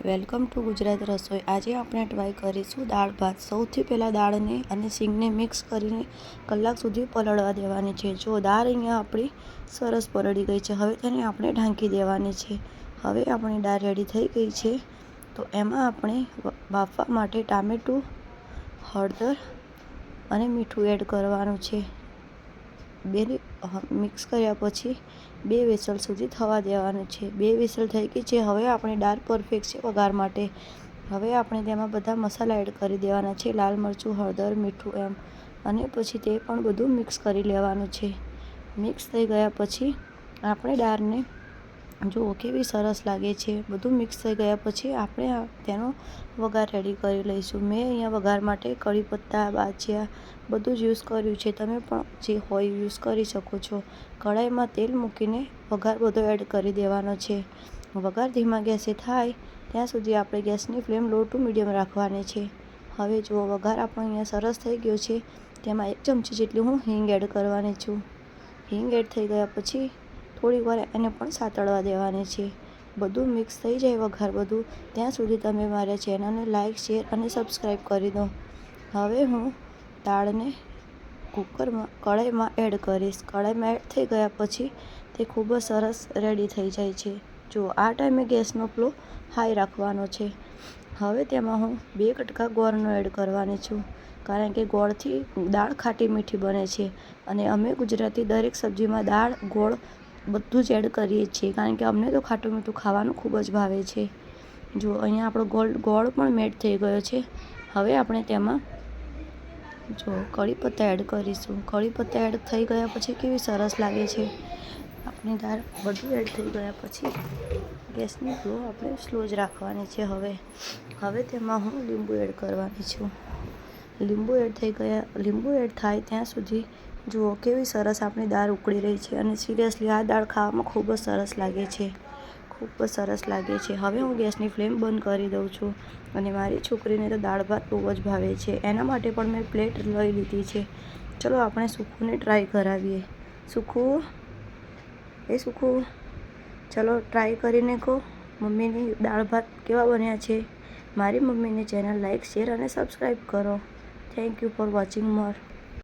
Welcome to Gujarat રસોઈ। આજે આપણે ટ્રાય કરીશું દાળ ભાત। સૌથી પહેલાં દાળને અને સિંગને મિક્સ કરીને કલાક સુધી પલળવા દેવાની છે। જો દાળ અહીંયા આપણી સરસ પલળી ગઈ છે, હવે તેને આપણે ઢાંકી દેવાની છે। હવે આપણી દાળ રેડી થઈ ગઈ છે, તો એમાં આપણે બાફવા માટે ટામેટું, હળદર અને મીઠું એડ કરવાનું છે। મિક્સ કર્યા પછી 2 વિસલ સુધી થવા દેવાનું છે। 2 વિસલ થઈ ગઈ છે। હવે આપણી દાળ પરફેક્ટ છે વઘાર માટે। હવે આપણે તેમાં બધા મસાલા એડ કરી દેવાના છે, લાલ મરચું, હળદર, મીઠું એમ, અને પછી તે પણ બધું મિક્સ કરી લેવાનું છે। મિક્સ થઈ ગયા પછી આપણે દાળને જુઓ કેવી સરસ લાગે છે। બધું મિક્સ થઈ ગયા પછી આપણે તેનો વઘાર રેડી કરી લઈશું। મેં અહીંયા વઘાર માટે કઢી પત્તા, બાજિયા બધું જ યુઝ કર્યું છે। તમે પણ જે હોય યુઝ કરી શકો છો। કઢાઈમાં તેલ મૂકીને વઘાર બધો એડ કરી દેવાનો છે। વઘાર ધીમા ગેસે થાય ત્યાં સુધી આપણે ગેસની ફ્લેમ લો ટુ મીડિયમ રાખવાની છે। હવે જુઓ વઘાર આપણો અહીંયા સરસ થઈ ગયો છે। તેમાં 1 ચમચી જેટલી હું હિંગ એડ કરવાની છું। હિંગ એડ થઈ ગયા પછી થોડીક વાર એને પણ સાતળવા દેવાની છે। બધું મિક્સ થઈ જાય વઘાર બધું ત્યાં સુધી તમે મારા ચેનલને લાઇક, શેર અને સબસ્ક્રાઈબ કરી દો। હવે હું દાળને કઢાઈમાં એડ કરીશ। કઢાઈમાં એડ થઈ ગયા પછી તે ખૂબ જ સરસ રેડી થઈ જાય છે। જો આ ટાઈમે ગેસનો ફ્લો હાઈ રાખવાનો છે। હવે તેમાં હું 2 કટકા ગોળનો એડ કરવાની છું, કારણ કે ગોળથી દાળ ખાટી મીઠી બને છે, અને અમે ગુજરાતી દરેક સબ્જીમાં દાળ, ગોળ બધું જ એડ કરીએ છીએ, કારણ કે અમને તો ખાટું મીઠું ખાવાનું ખૂબ જ ભાવે છે। જો અહીંયા આપણો ગોળ પણ મેલ્ટ થઈ ગયો છે। હવે આપણે તેમાં જો કઢી પત્તા એડ કરીશું। કઢી પત્તા એડ થઈ ગયા પછી કેવી સરસ લાગે છે આપણી દાળ। બધું એડ થઈ ગયા પછી ગેસની ફ્લો આપણે સ્લો જ રાખવાની છે। હવે તેમાં હું લીંબુ એડ કરવાની છું। લીંબુ એડ થાય ત્યાં સુધી જુઓ કેવી સરસ આપણી દાળ ઉકળી રહી છે, અને સિરિયસલી આ દાળ ખાવામાં ખૂબ જ સરસ લાગે છે, ખૂબ જ સરસ લાગે છે। હવે હું ગેસની ફ્લેમ બંધ કરી દઉં છું, અને મારી છોકરીને તો દાળ ભાત બહુ જ ભાવે છે, એના માટે પણ મેં પ્લેટ લઈ લીધી છે। ચલો આપણે સુખુને ટ્રાય કરાવીએ। સુખુ, ચલો ટ્રાય કરીને કહો મમ્મીની દાળ ભાત કેવા બન્યા છે। મારી મમ્મીની ચેનલ લાઇક, શેર અને સબસ્ક્રાઈબ કરો। Thank you for watching more.